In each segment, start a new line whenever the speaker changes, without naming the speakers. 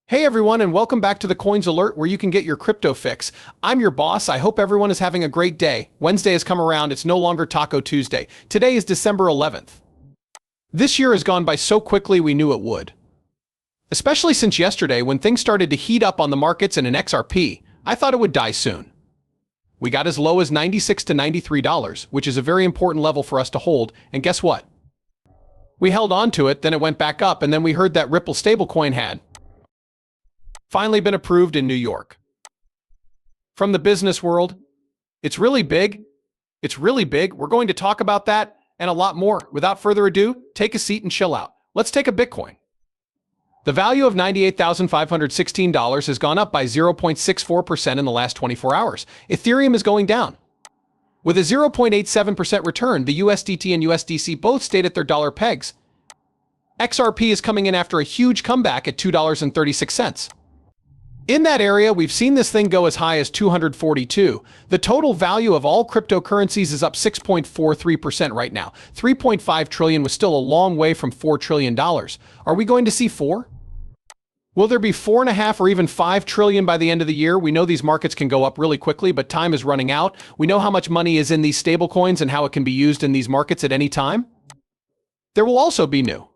Hey everyone, and welcome back to the Coins Alert, where you can get your crypto fix. I'm your boss. I hope everyone is having a great day. Wednesday has come around. It's no longer Taco Tuesday. Today is December 11th. This year has gone by so quickly we knew it would. Especially since yesterday, when things started to heat up on the markets and in XRP, I thought it would die soon. We got as low as $96 to $93, which is a very important level for us to hold, and guess what? We held on to it, then it went back up, and then we heard that Ripple stablecoin had finally been approved in New York. From the business world, it's really big. It's really big. We're going to talk about that and a lot more. Without further ado, take a seat and chill out. Let's take a Bitcoin. The value of $98,516 has gone up by 0.64% in the last 24 hours. Ethereum is going down. With a 0.87% return, the USDT and USDC both stayed at their dollar pegs. XRP is coming in after a huge comeback at $2.36. In that area, we've seen this thing go as high as 242. The total value of all cryptocurrencies is up 6.43% right now. 3.5 trillion was still a long way from $4 trillion. Are we going to see 4? Will there be 4.5 or even 5 trillion by the end of the year? We know these markets can go up really quickly, but time is running out. We know how much money is in these stablecoins and how it can be used in these markets at any time. There will also be new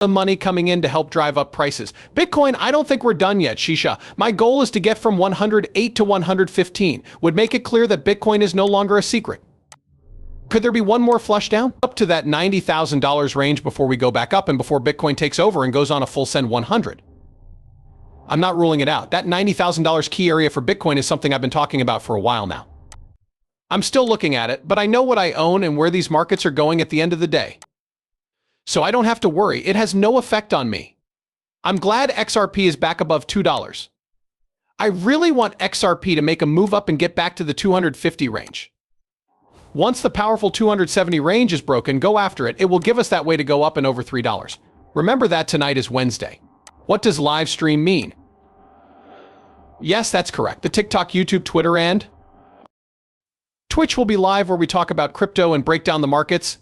money coming in to help drive up prices. Bitcoin, I don't think we're done yet, Shisha. My goal is to get from 108 to 115. Would make it clear that Bitcoin is no longer a secret. Could there be one more flush down? Up to that $90,000 range before we go back up and before Bitcoin takes over and goes on a full send 100. I'm not ruling it out. That $90,000 key area for Bitcoin is something I've been talking about for a while now. I'm still looking at it, but I know what I own and where these markets are going at the end of the day. So I don't have to worry. It has no effect on me. I'm glad XRP is back above $2. I really want XRP to make a move up and get back to the 250 range. Once the powerful 270 range is broken, go after it. It will give us that way to go up and over $3. Remember that tonight is Wednesday. What does live stream mean? Yes, that's correct. The TikTok, YouTube, Twitter, and Twitch will be live where we talk about crypto and break down the markets.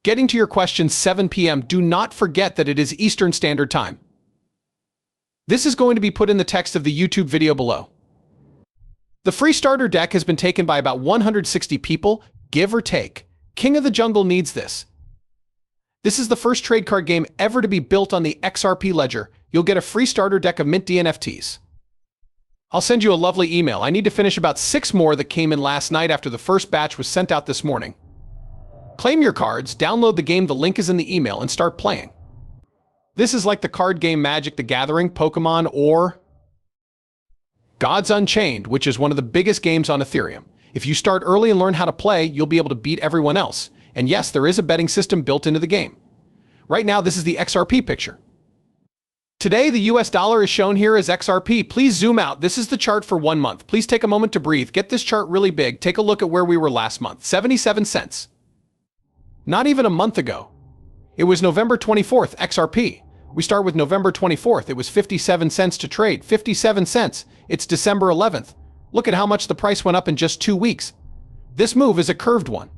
Getting to your questions, 7 p.m. Do not forget that it is Eastern Standard Time. This is going to be put in the text of the YouTube video below. The free starter deck has been taken by about 160 people, give or take. King of the Jungle needs this. This is the first trade card game ever to be built on the XRP ledger. You'll get a free starter deck of mint DNFTs. I'll send you a lovely email. I need to finish about 6 more that came in last night after the first batch was sent out this morning. Claim your cards, download the game, the link is in the email, and start playing. This is like the card game Magic the Gathering, Pokemon, or Gods Unchained, which is one of the biggest games on Ethereum. If you start early and learn how to play, you'll be able to beat everyone else. And yes, there is a betting system built into the game. Right now, this is the XRP picture. Today, the US dollar is shown here as XRP. Please zoom out. This is the chart for 1 month. Please take a moment to breathe. Get this chart really big. Take a look at where we were last month. 77 cents. Not even a month ago. It was November 24th, XRP. We start with November 24th. It was 57 cents to trade. 57 cents. It's December 11th. Look at how much the price went up in just 2 weeks. This move is a curved one.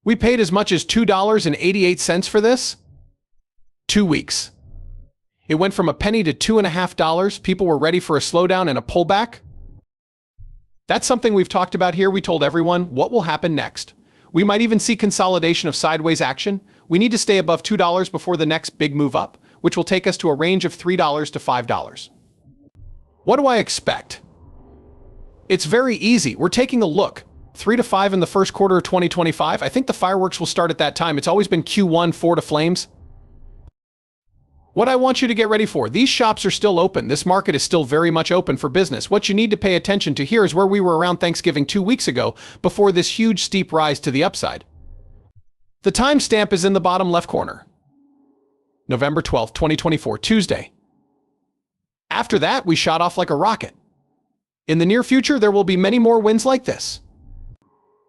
We paid as much as $2.88 for this. 2 weeks. It went from a penny to $2.50. People were ready for a slowdown and a pullback. That's something we've talked about here. We told everyone what will happen next. We might even see consolidation of sideways action. We need to stay above $2 before the next big move up, which will take us to a range of $3 to $5. What do I expect? It's very easy. We're taking a look. 3 to 5 in the first quarter of 2025. I think the fireworks will start at that time. It's always been Q1, 4 to flames. What I want you to get ready for, these shops are still open. This market is still very much open for business. What you need to pay attention to here is where we were around Thanksgiving 2 weeks ago before this huge steep rise to the upside. The timestamp is in the bottom left corner. November 12th, 2024, Tuesday. After that, we shot off like a rocket. In the near future, there will be many more wins like this.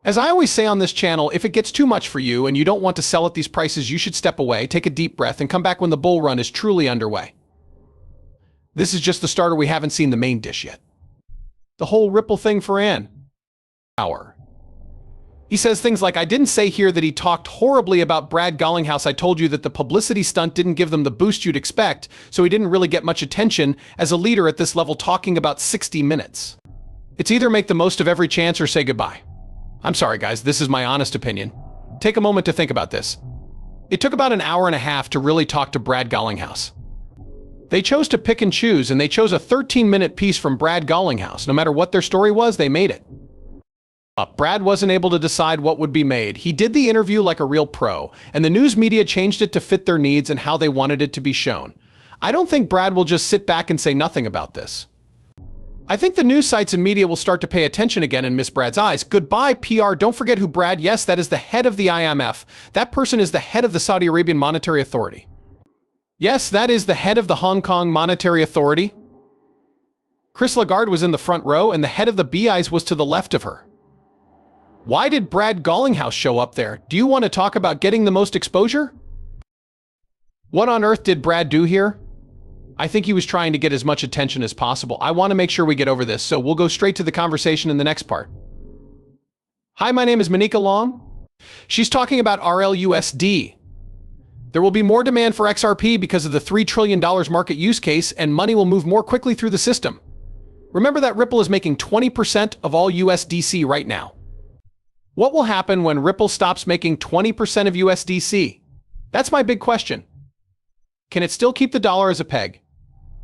As I always say on this channel, if it gets too much for you and you don't want to sell at these prices, you should step away, take a deep breath, and come back when the bull run is truly underway. This is just the starter. We haven't seen the main dish yet. The whole Ripple thing for an hour. He says things like, I didn't say here that he talked horribly about Brad Garlinghouse. I told you that the publicity stunt didn't give them the boost you'd expect, so he didn't really get much attention as a leader at this level talking about 60 minutes. It's either make the most of every chance or say goodbye. I'm sorry guys, this is my honest opinion. Take a moment to think about this. It took about an hour and a half to really talk to Brad Garlinghouse. They chose to pick and choose, and they chose a 13-minute piece from Brad Garlinghouse. No matter what their story was, they made it. Brad wasn't able to decide what would be made. He did the interview like a real pro, and the news media changed it to fit their needs and how they wanted it to be shown. I don't think Brad will just sit back and say nothing about this. I think the news sites and media will start to pay attention again and miss Brad's eyes. Goodbye, PR. Don't forget who Brad, yes, that is the head of the IMF. That person is the head of the Saudi Arabian Monetary Authority. Yes, that is the head of the Hong Kong Monetary Authority. Chris Lagarde was in the front row, and the head of the BIs was to the left of her. Why did Brad Garlinghouse show up there? Do you want to talk about getting the most exposure? What on earth did Brad do here? I think he was trying to get as much attention as possible. I want to make sure we get over this, so we'll go straight to the conversation in the next part. Hi, my name is Monica Long. She's talking about RLUSD. There will be more demand for XRP because of the $3 trillion market use case, and money will move more quickly through the system. Remember that Ripple is making 20% of all USDC right now. What will happen when Ripple stops making 20% of USDC? That's my big question. Can it still keep the dollar as a peg?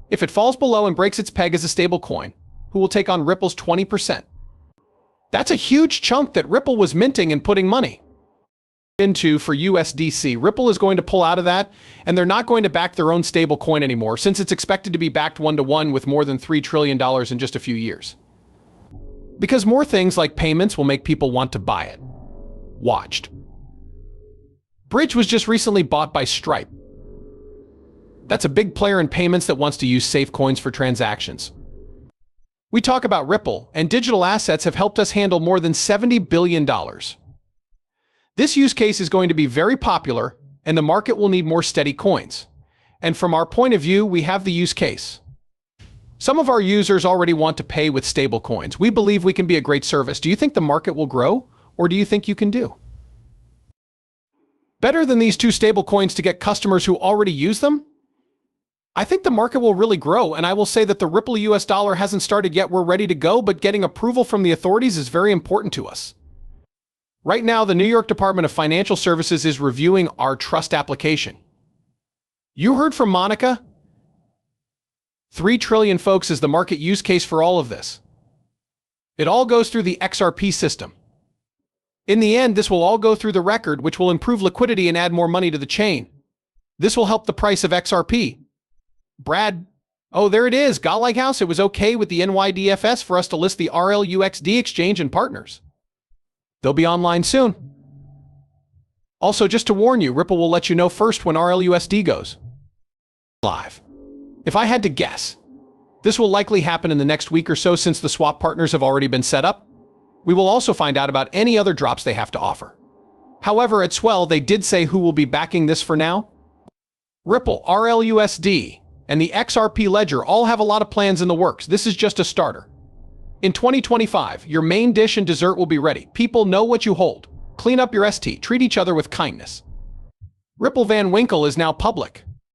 If it falls below and breaks its peg as a stable coin, who will take on Ripple's 20%? That's a huge chunk that Ripple was minting and putting money into for USDC. Ripple is going to pull out of that, and they're not going to back their own stable coin anymore, since it's expected to be backed one-to-one with more than $3 trillion in just a few years. Because more things like payments will make people want to buy it. Watched. Bridge was just recently bought by Stripe. That's a big player in payments that wants to use safe coins for transactions. We talk about Ripple, and digital assets have helped us handle more than $70 billion. This use case is going to be very popular, and the market will need more steady coins. And from our point of view, we have the use case. Some of our users already want to pay with stable coins. We believe we can be a great service. Do you think the market will grow, or do you think you can do better than these two stable coins to get customers who already use them? I think the market will really grow, and I will say that the Ripple US dollar hasn't started yet. We're ready to go, but getting approval from the authorities is very important to us. Right now, the New York Department of Financial Services is reviewing our trust application. You heard from Monica? 3 trillion, folks, is the market use case for all of this. It all goes through the XRP system. In the end, this will all go through the record, which will improve liquidity and add more money to the chain. This will help the price of XRP. Brad, oh, there it is, Garlinghouse. It was okay with the NYDFS for us to list the RLUXD exchange and partners. They'll be online soon. Also, just to warn you, Ripple will let you know first when RLUSD goes live. If I had to guess, this will likely happen in the next week or so since the swap partners have already been set up. We will also find out about any other drops they have to offer. However, at Swell, they did say who will be backing this for now. Ripple, RLUSD, and the XRP ledger all have a lot of plans in the works. This is just a starter. In 2025, your main dish and dessert will be ready. People know what you hold. Clean up your ST. Treat each other with kindness. Ripple Van Winkle is now public.